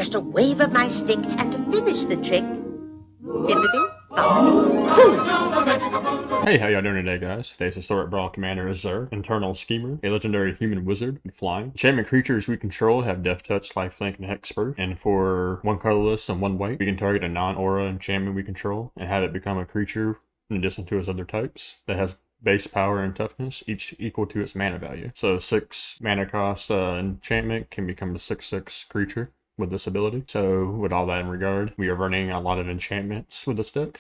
Just a wave of my stick and to finish the trick. Bippity, boppity, boo! Hey, how y'all doing today, guys? Today's Historic Brawl Commander is Zer, Internal Schemer, a legendary human wizard with flying. Enchantment creatures we control have Death Touch, Lifelink, and Hexproof. And for one colorless and one white, we can target a non-aura enchantment we control and have it become a creature in addition to its other types that has base power and toughness, each equal to its mana value. So 6 mana cost enchantment can become a 6/6 creature with this ability. So with all that in regard, we are running a lot of enchantments with this deck.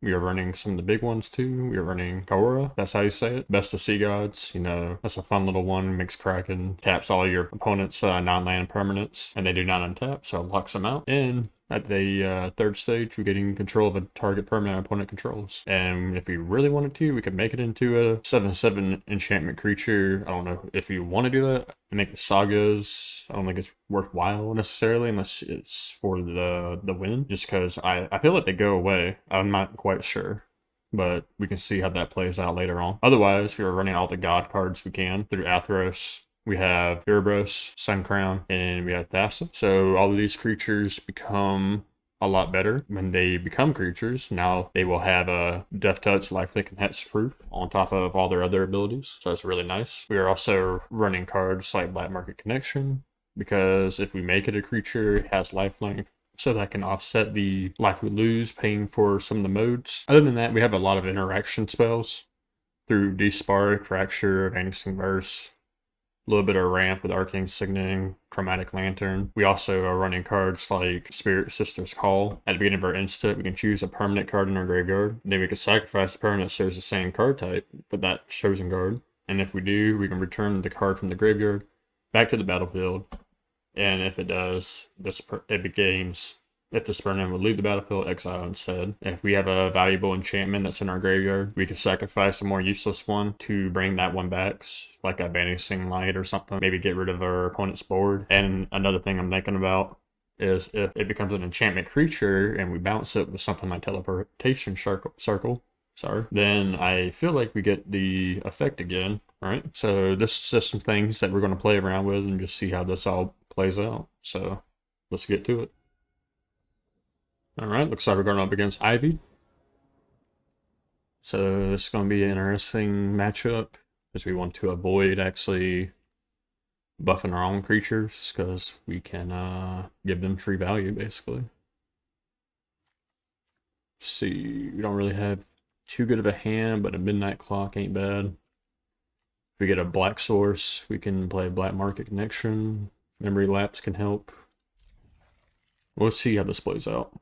We are running some of the big ones too. We are running Kaora, that's how you say it. Best of Sea Gods, you know, that's a fun little one. Makes Kraken, taps all your opponent's non-land permanents, and they do not untap, so it locks them out. And at the third stage, we're getting control of a target permanent opponent controls. And if we really wanted to, we could make it into a 7/7 enchantment creature. I don't know if you want to do that. I think sagas, I don't think it's worthwhile necessarily unless it's for the win. Just because I feel like they go away. I'm not quite sure. But we can see how that plays out later on. Otherwise, we are running all the god cards we can through Athros. We have Urbos, Sun Crown, and we have Thassa. So all of these creatures become a lot better when they become creatures. Now they will have a Death Touch, Lifelink, and Hexproof on top of all their other abilities. So that's really nice. We are also running cards like Black Market Connection, because if we make it a creature, it has Lifelink, so that can offset the life we lose paying for some of the modes. Other than that, we have a lot of interaction spells through Despark, Fracture, Vanishing Verse, a little bit of ramp with Arcane Signaling, Chromatic Lantern. We also are running cards like Spirit Sister's Call. At the beginning of our instant, we can choose a permanent card in our graveyard. Then we can sacrifice the permanent that shares the same card type with that chosen card. And if we do, we can return the card from the graveyard back to the battlefield. And if it does, it gains. If this permanent would leave the battlefield, exile instead. If we have a valuable enchantment that's in our graveyard, we can sacrifice a more useless one to bring that one back, like a Vanishing Light or something. Maybe get rid of our opponent's board. And another thing I'm thinking about is if it becomes an enchantment creature and we bounce it with something like Teleportation Circle, then I feel like we get the effect again, right? So this is just some things that we're going to play around with and just see how this all plays out. So let's get to it. Alright, looks like we're going up against Ivy. So this is going to be an interesting matchup, as we want to avoid actually buffing our own creatures, because we can give them free value, basically. Let's see, we don't really have too good of a hand, but a Midnight Clock ain't bad. If we get a Black Source, we can play Black Market Connection. Memory Lapse can help. We'll see how this plays out.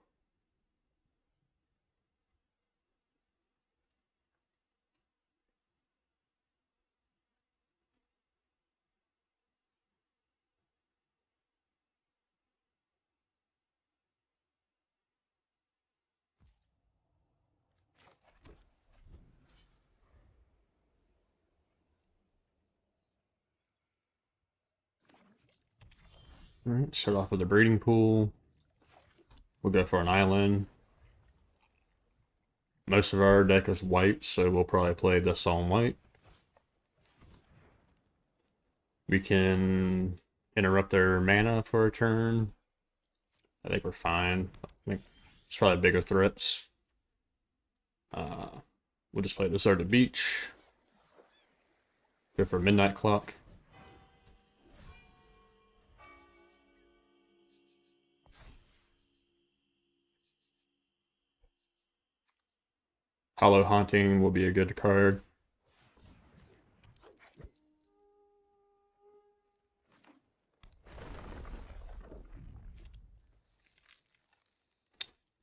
Alright, start off with a breeding pool. We'll go for an island. Most of our deck is white, so we'll probably play this on white. We can interrupt their mana for a turn. I think we're fine. I think it's probably bigger threats. We'll just play Deserted Beach. Go for Midnight Clock. Hollow Haunting will be a good card.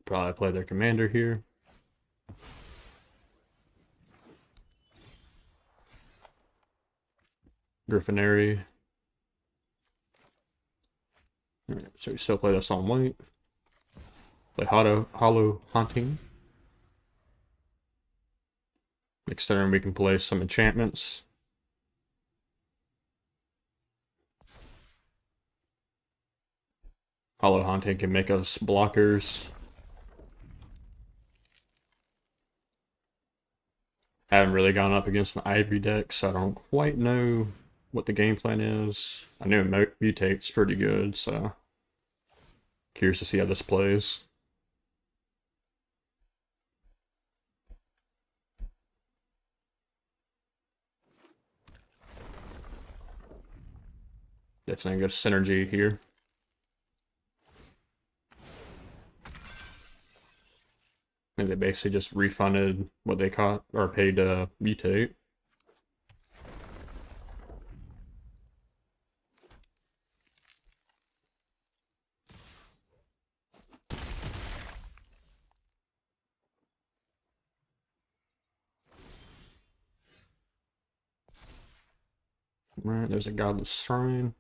Probably play their commander here. Griffinary. Alright, so we still play this on white. Play Hollow Haunting. Next turn we can play some enchantments. Hollow Haunting can make us blockers. Haven't really gone up against an Ivy deck, so I don't quite know what the game plan is. I know it mutates pretty good, so Curious to see how this plays. Definitely good synergy here. And they basically just refunded what they caught or paid to mutate. Alright, there's a Godless Shrine.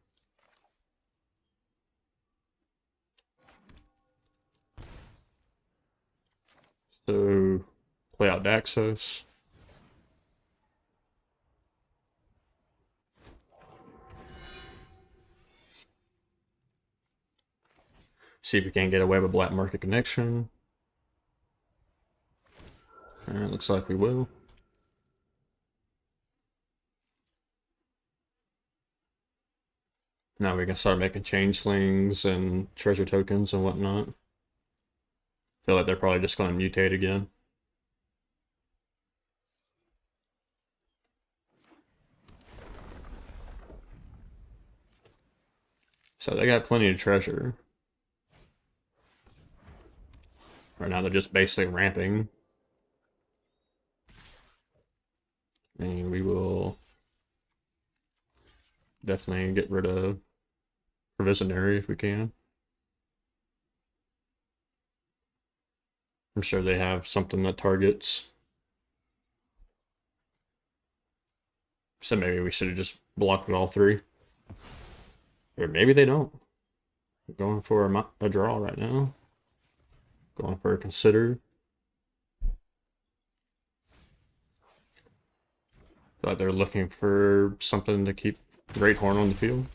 So, play out Daxos. See if we can get away with Black Market Connection. Alright, looks like we will. Now we can start making changelings and treasure tokens and whatnot. Feel like they're probably just going to mutate again. So they got plenty of treasure. Right now they're just basically ramping. And we will definitely get rid of Provisionary if we can. I'm sure they have something that targets. So maybe we should have just blocked all three. Or maybe they don't. We're going for a draw right now. Going for a consider. Feel like they're looking for something to keep Great Horn on the field.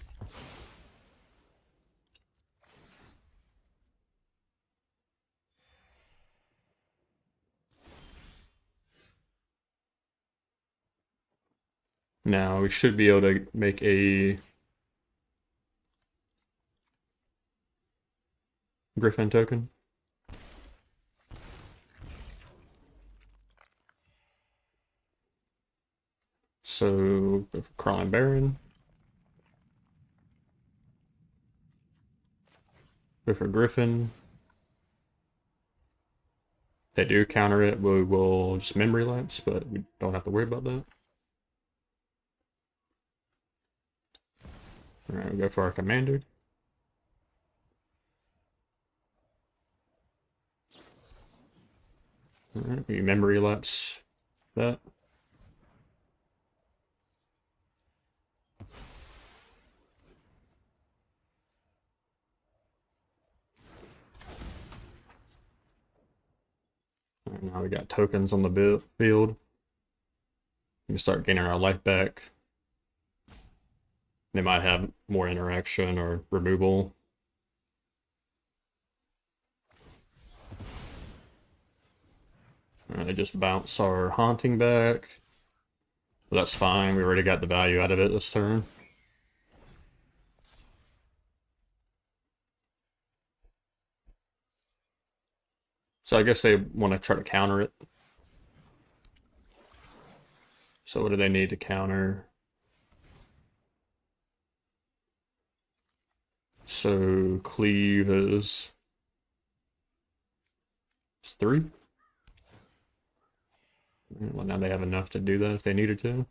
Now we should be able to make a Griffin token. So go for Crawling Baron. Go for Griffin. If they do counter it, we will just memory lapse, but we don't have to worry about that. Alright, we'll go for our commander. Alright, we memory lapse that. Alright, now we got tokens on the field. We can start gaining our life back. They might have more interaction or removal. Alright, they just bounce our Haunting back. But that's fine, we already got the value out of it this turn. So I guess they want to try to counter it. So what do they need to counter? So cleave is 3. Well, now they have enough to do that if they needed to.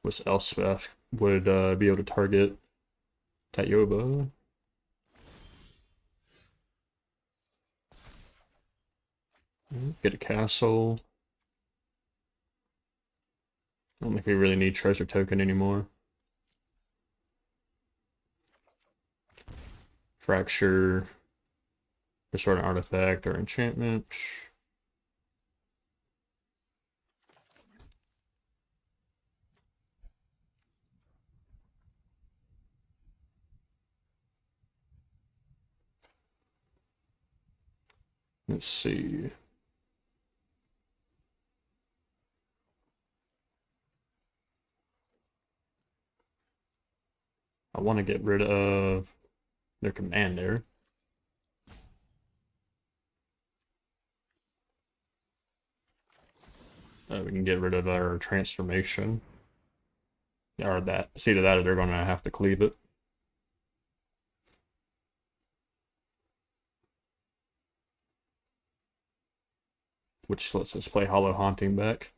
What's Elspeth would be able to target Tayoba. Get a castle. I don't think we really need treasure token anymore. Fracture, restore an artifact or enchantment. Let's see. I want to get rid of their commander. We can get rid of our transformation. Or that. It's either that or they're going to have to cleave it. Which lets us play Hollow Haunting back.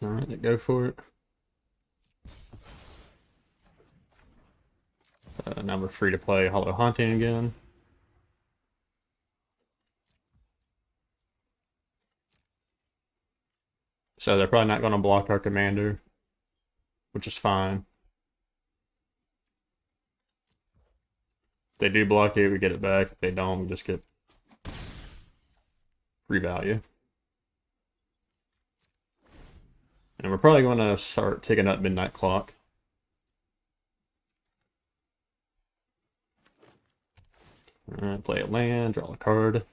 Alright, they go for it. Now we're free to play Hollow Haunting again. So they're probably not going to block our commander, which is fine. If they do block it, we get it back. If they don't, we just get free value. And we're probably going to start taking up Midnight Clock. Alright, play a land, draw a card.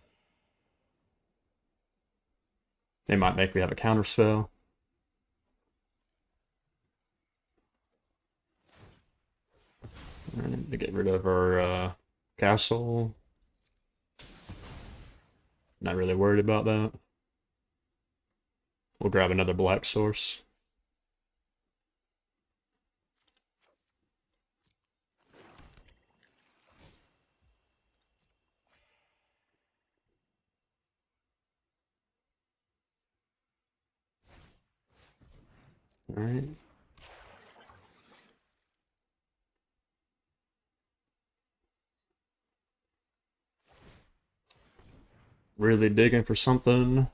They might make me have a counter spell. Alright, to get rid of our castle. Not really worried about that. We'll grab another black source. Alright. Really digging for something.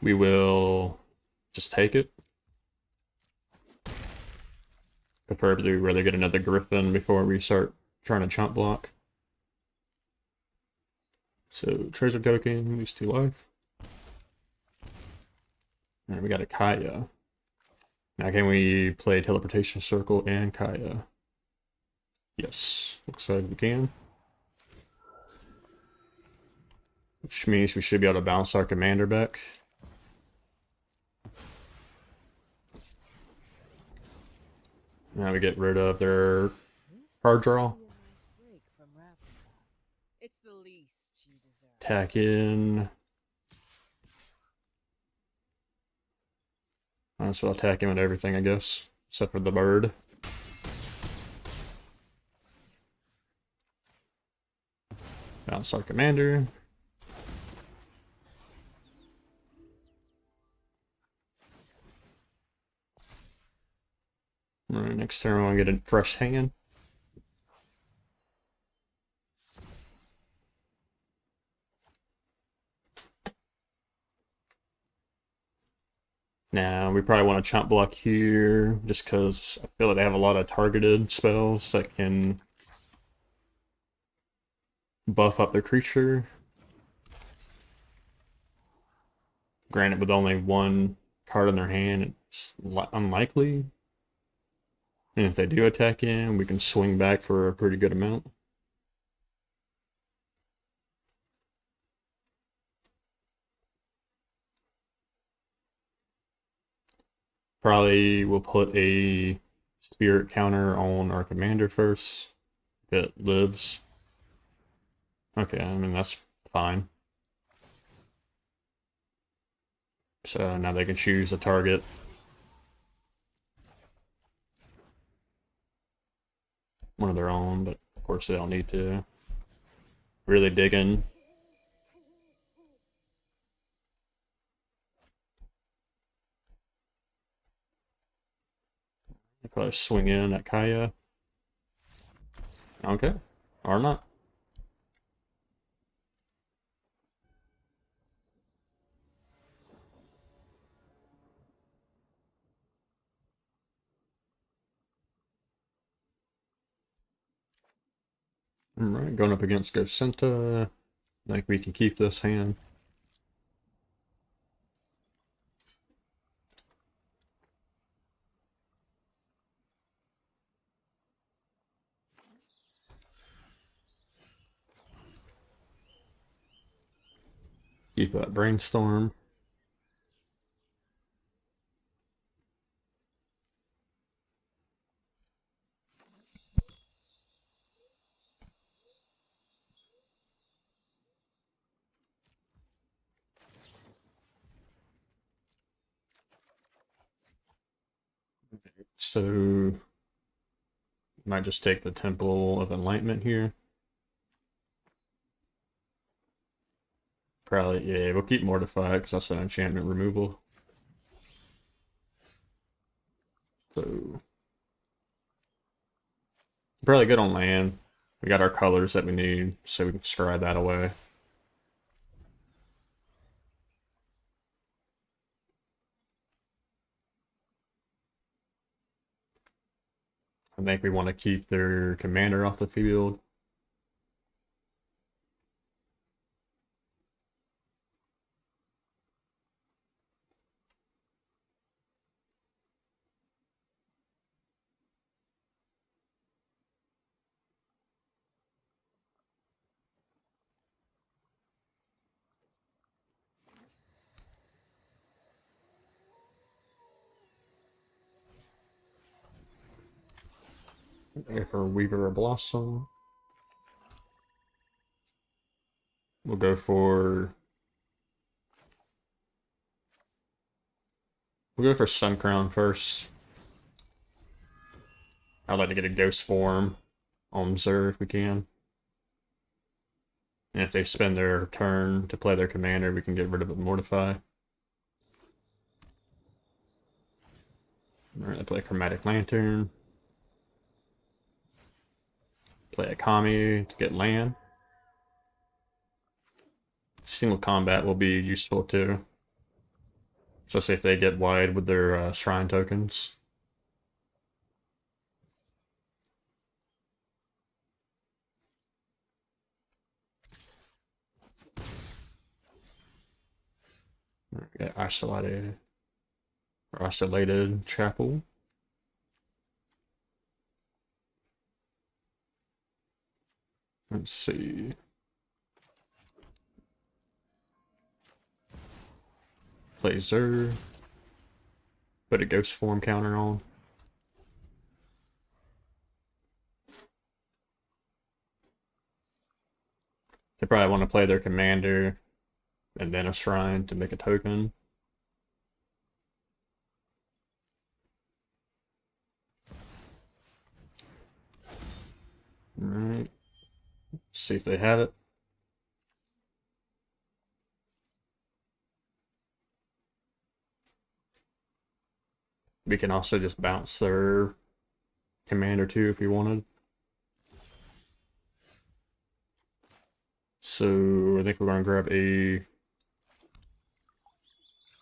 We will just take it. Preferably rather get another Griffin before we start trying to chump block. So treasure token, these 2 life. And we got a Kaya. Now can we play Teleportation Circle and Kaya? Yes, looks like we can. Which means we should be able to bounce our commander back. Now we get rid of their card draw. Attack in. So I'll attack him with everything, I guess, except for the bird. Bounce our commander. Alright, next turn we'll get a fresh hand. Now, we probably want to chump block here, just because I feel like they have a lot of targeted spells that can buff up their creature. Granted, with only 1 card in their hand, it's unlikely. And if they do attack in, we can swing back for a pretty good amount. Probably we'll put a spirit counter on our commander first. If it lives. Okay, I mean, that's fine. So now they can choose a target. One of their own, but of course they don't need to. Really digging. They probably swing in at Kaya. Okay, or not. Alright, going up against Gosenta. I think we can keep this hand. Keep up Brainstorm. So might just take the Temple of Enlightenment here. Probably, yeah, we'll keep Mortify because that's an enchantment removal. So probably good on land. We got our colors that we need, so we can scry that away. I think we want to keep their commander off the field. There for Weaver or Blossom. We'll go for Sun Crown first. I'd like to get a Ghost form on Zer if we can. And if they spend their turn to play their commander, we can get rid of it with Mortify. Alright, they play Chromatic Lantern. Play a Kami to get land. Single combat will be useful too. Especially if they get wide with their shrine tokens. Get isolated chapel. Let's see. Play Zer. Put a ghost form counter on. They probably want to play their commander and then a shrine to make a token. Alright. See if they have it. We can also just bounce their commander too if we wanted. So I think we're gonna grab a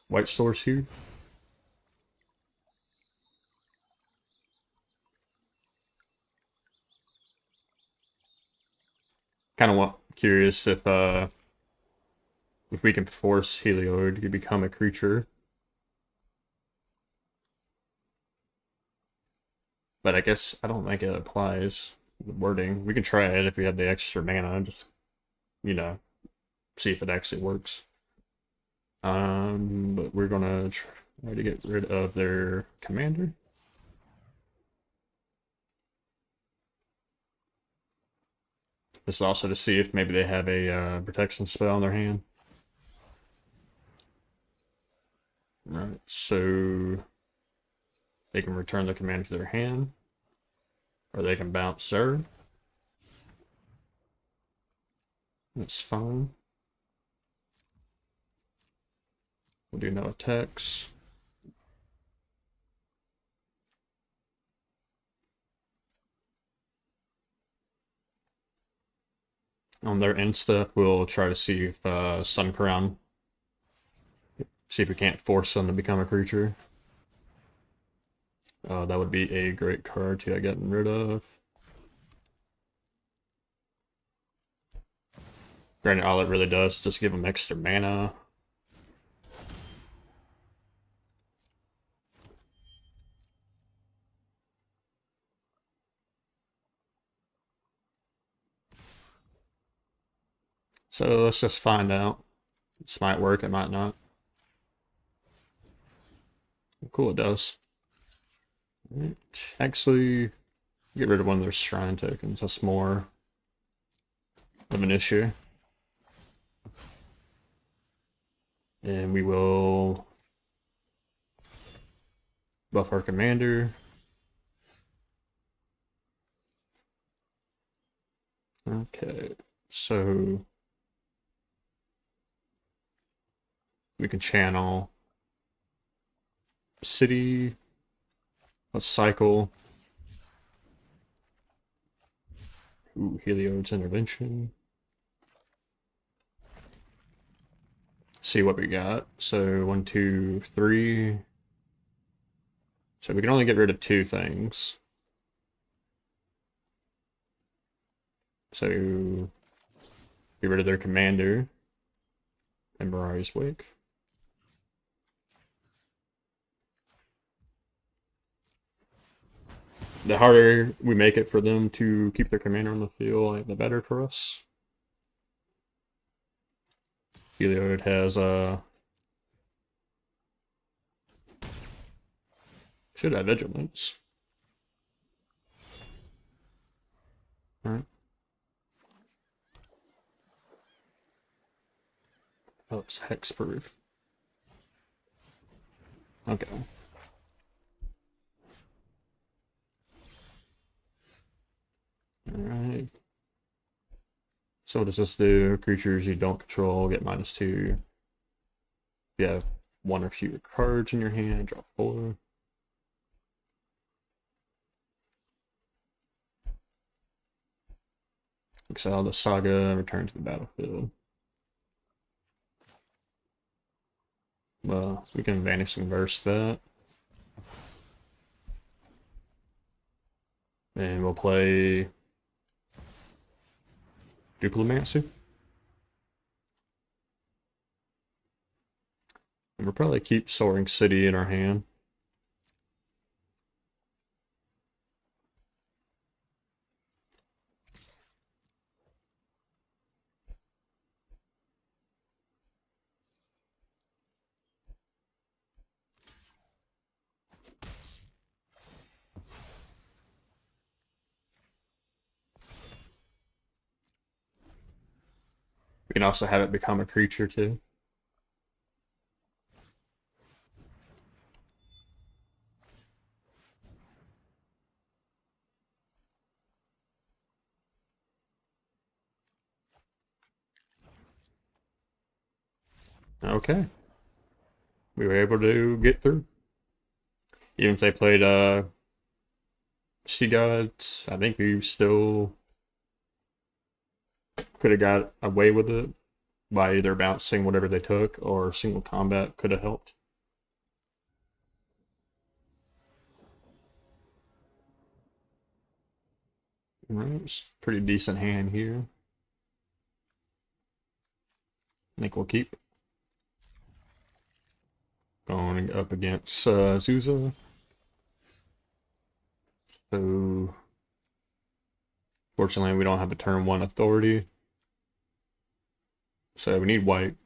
white source here. Kind of curious if we can force Helioid to become a creature. But I guess I don't think it applies. The wording. We can try it if we have the extra mana, just you know, see if it actually works. But we're gonna try to get rid of their commander. This is also to see if maybe they have a protection spell in their hand. Right, so they can return the commander to their hand, or they can bounce Zer. That's fine. We'll do no attacks. On their end step, we'll try to see if Sun Crown, see if we can't force them to become a creature. That would be a great card to get gotten rid of. Granted, all it really does is just give them extra mana. So let's just find out. This might work, it might not. Cool, it does. Right. Actually, get rid of one of their shrine tokens. That's more of an issue. And we will buff our commander. Okay, so we can channel city. Let's cycle. Ooh, Heliod's intervention. See what we got. So 1, 2, 3. So we can only get rid of 2 things. So get rid of their commander and Mirari's Wake. The harder we make it for them to keep their commander on the field, like, the better for us. Heliod has should have vigilance. Alright. Oh, it's hexproof. Okay. Alright. So what does this do? Creatures you don't control get -2. If you have 1 or fewer cards in your hand, draw 4. Exile the saga, return to the battlefield. Well, we can vanish and verse that. And we'll play Duplimancy. And we'll probably keep Soaring City in our hand. We can also have it become a creature too. Okay. We were able to get through. Even if they played Sea Gods, I think we still could have got away with it by either bouncing whatever they took or single combat could have helped. Alright, it's a pretty decent hand here. I think we'll keep going up against Zuza. So, fortunately, we don't have a turn 1 authority. So we need white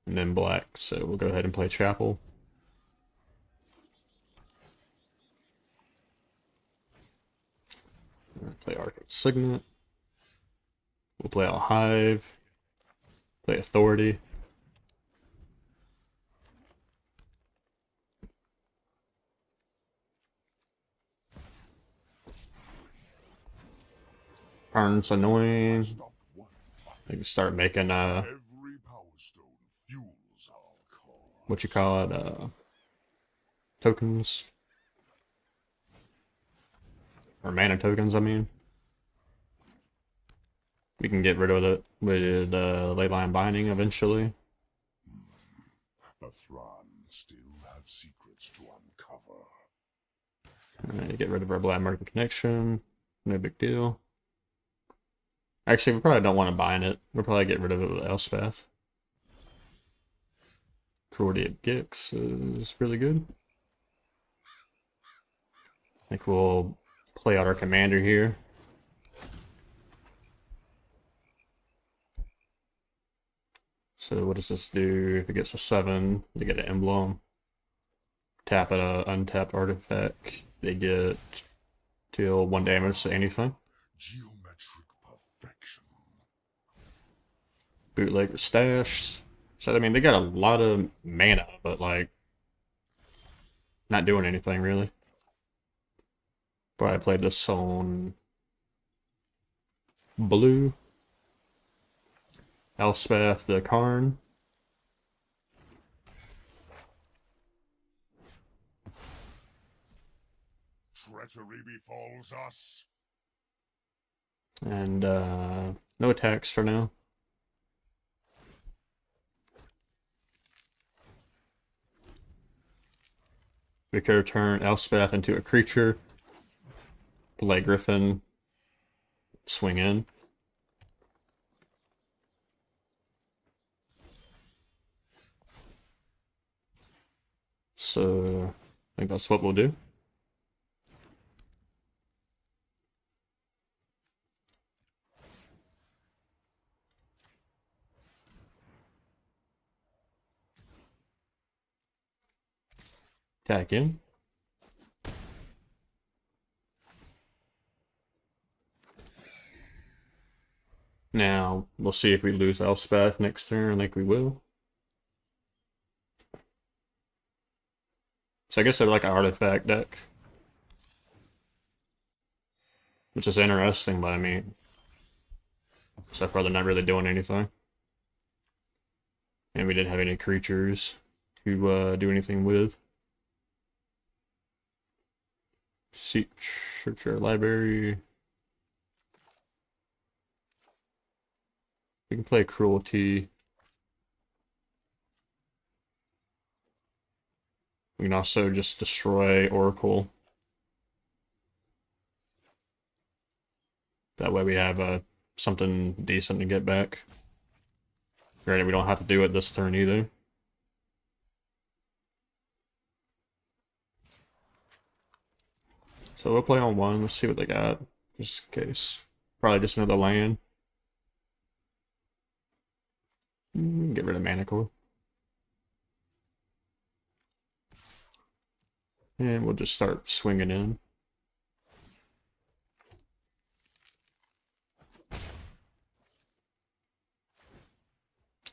and then black. So we'll go ahead and play Chapel. Play Arcade Signet. We'll play a Hive. Play Authority. Turns annoying. I can start making what you call it, tokens. Or mana tokens, I mean. We can get rid of it with Leyline Binding eventually. The Thrawn still have secrets to uncover. Alright, get rid of our Black Market Connection. No big deal. Actually, we probably don't want to bind it. We'll probably get rid of it with Elspeth. Cruelty of Gix is really good. I think we'll play out our commander here. So what does this do? If it gets a 7, they get an emblem. Tap an untapped artifact. They get deal 1 damage to anything. Geometric perfection. Bootlegger stash. So I mean they got a lot of mana, but like not doing anything really. But I played this on blue. Elspeth the Karn. Treachery befalls us. And no attacks for now. We could turn Elspeth into a creature. Play Griffin. Swing in. So I think that's what we'll do. Attack in. Now, we'll see if we lose Elspeth next turn. I think we will. So I guess they're like an artifact deck. Which is interesting, but I mean... so far they're not really doing anything. And we didn't have any creatures to do anything with. Search our library. We can play Cruelty. We can also just destroy Oracle. That way we have something decent to get back. Granted, we don't have to do it this turn either. So we'll play on 1. Let's see what they got. Just in case. Probably just another land. Get rid of Mana Core. And we'll just start swinging in.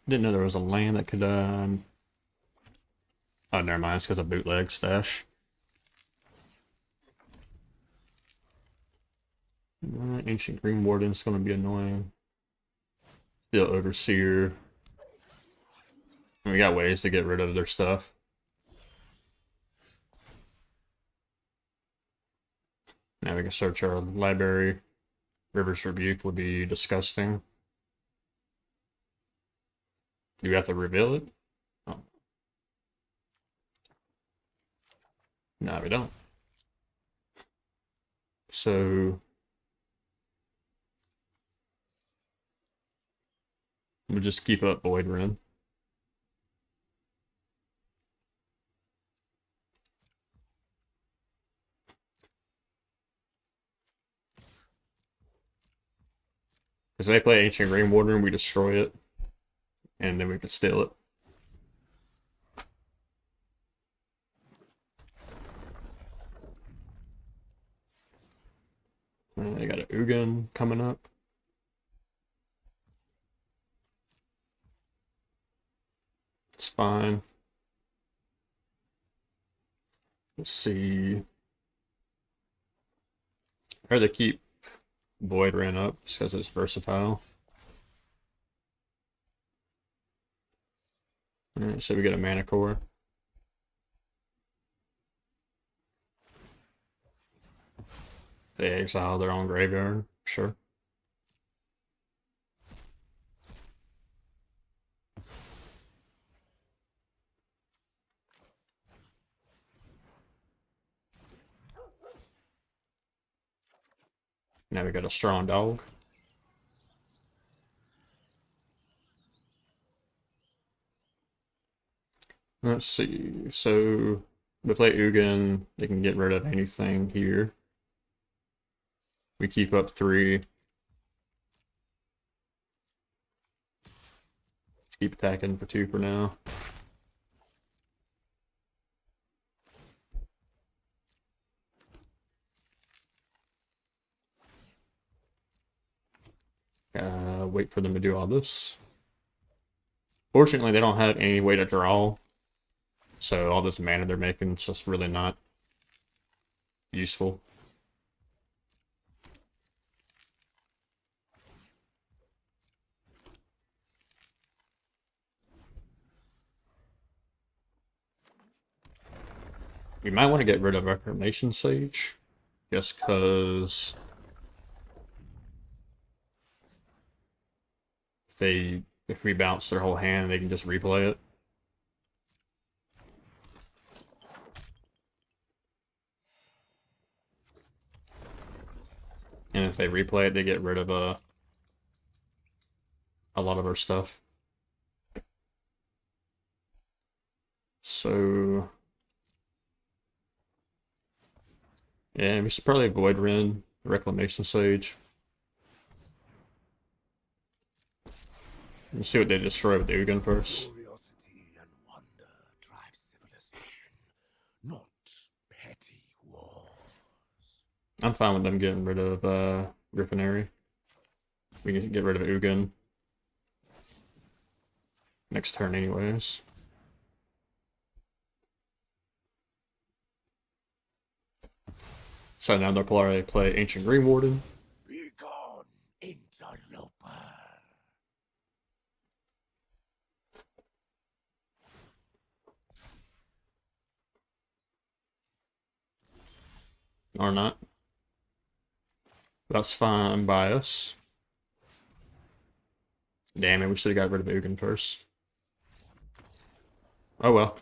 Didn't know there was a land that could, oh, never mind, it's because of bootleg stash. Ancient Green Warden's gonna be annoying. Still Overseer. We got ways to get rid of their stuff. Now we can search our library. River's Rebuke would be disgusting. Do we have to reveal it? Oh. No, we don't. So... we'll just keep up Void Ren. Because they play Ancient Green Warden, we destroy it. And then we could steal it. They got an Ugin coming up. It's fine. Let's see. I'd rather keep Void Ran up just because it's versatile. Alright, so we get a Mana Core. They exile their own graveyard, sure. Now we got a strong dog. Let's see. So we play Ugin. They can get rid of anything here. We keep up 3. Keep attacking for 2 for now. Wait for them to do all this. Fortunately, they don't have any way to draw, so all this mana they're making is just really not useful. We might want to get rid of Reclamation Sage, just because if we bounce their whole hand, they can just replay it. And if they replay it, they get rid of a lot of our stuff. So yeah, we should probably avoid Ren, Reclamation Sage. Let's see what they destroy with the Ugin first. Curiosity and wonder drive civilization, not petty wars. I'm fine with them getting rid of Griffinary. We can get rid of Ugin next turn anyways. So now they'll probably play Ancient Green Warden. Be gone, interloper. Or not. That's fine by us. Damn it, we should have got rid of Ugin first. Oh well.